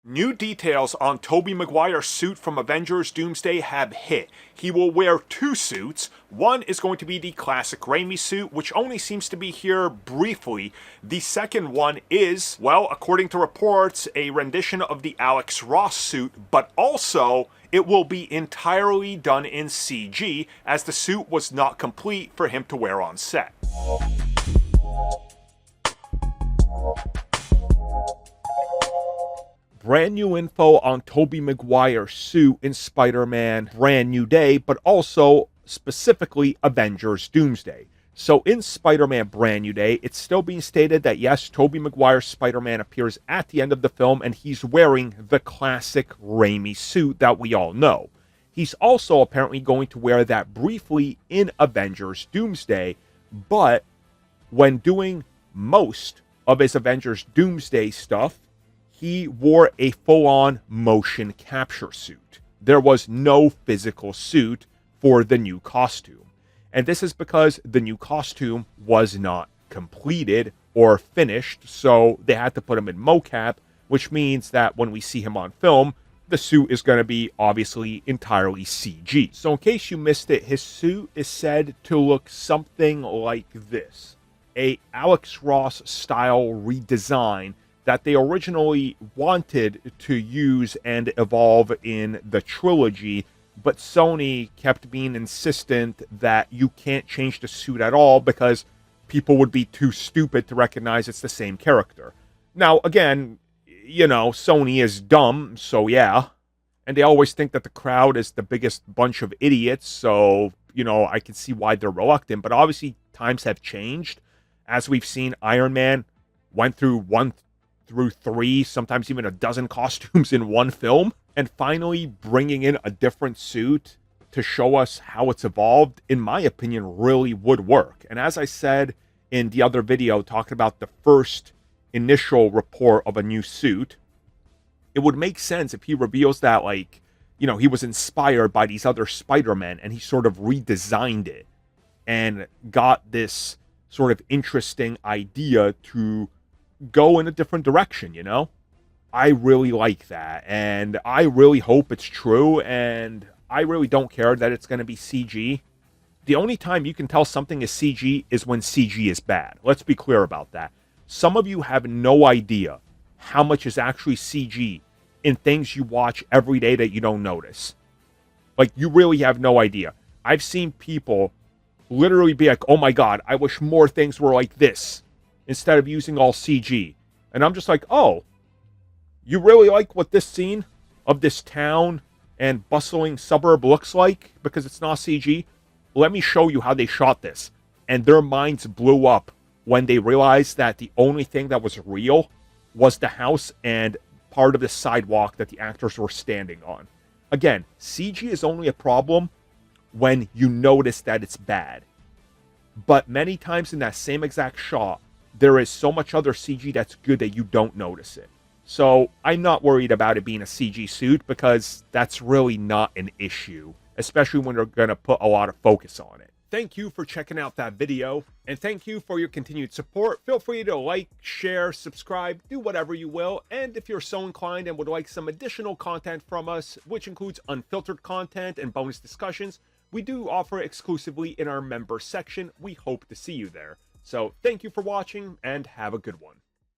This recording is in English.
New details on Tobey Maguire's suit from Avengers Doomsday have hit. He will wear two suits. One is going to be the classic Raimi suit, which only seems to be here briefly. The second one is, well, according to reports, a rendition of the Alex Ross suit, but also it will be entirely done in CG, as the suit was not complete for him to wear on set. Brand new info on Tobey Maguire's suit in Spider-Man Brand New Day, but also specifically Avengers Doomsday. So in Spider-Man Brand New Day, it's still being stated that yes, Tobey Maguire's Spider-Man appears at the end of the film and he's wearing the classic Raimi suit that we all know. He's also apparently going to wear that briefly in Avengers Doomsday, but when doing most of his Avengers Doomsday stuff, he wore a full-on motion capture suit. There was no physical suit for the new costume. And this is because the new costume was not completed or finished, so they had to put him in mocap, which means that when we see him on film, the suit is going to be obviously entirely CG. So in case you missed it, his suit is said to look something like this. A Alex Ross style redesign that they originally wanted to use and evolve in the trilogy, but Sony kept being insistent that you can't change the suit at all because people would be too stupid to recognize it's the same character. Now, again, you know, Sony is dumb, so yeah. And they always think that the crowd is the biggest bunch of idiots, so, you know, I can see why they're reluctant. But obviously, times have changed. As we've seen, Iron Man went through 1 through 3, sometimes even a dozen costumes in one film. And finally, bringing in a different suit to show us how it's evolved, in my opinion, really would work. And as I said in the other video, talking about the first initial report of a new suit, it would make sense if he reveals that, like, you know, he was inspired by these other Spider-Men and he sort of redesigned it and got this sort of interesting idea to go in a different direction, you know? I really like that, and I really hope it's true, and I really don't care that it's going to be CG. The only time you can tell something is CG is when CG is bad. Let's be clear about that. Some of you have no idea how much is actually CG in things you watch every day that you don't notice. Like, you really have no idea. I've seen people literally be like, oh my god, I wish more things were like this, instead of using all CG. And I'm just like, oh, you really like what this scene of this town and bustling suburb looks like because it's not CG? Let me show you how they shot this. And their minds blew up when they realized that the only thing that was real was the house and part of the sidewalk that the actors were standing on. Again, CG is only a problem when you notice that it's bad. But many times in that same exact shot, there is so much other CG that's good that you don't notice it. So I'm not worried about it being a CG suit because that's really not an issue, especially when they're going to put a lot of focus on it. Thank you for checking out that video, and thank you for your continued support. Feel free to like, share, subscribe, do whatever you will. And if you're so inclined and would like some additional content from us, which includes unfiltered content and bonus discussions, we do offer exclusively in our member section. We hope to see you there. So thank you for watching and have a good one.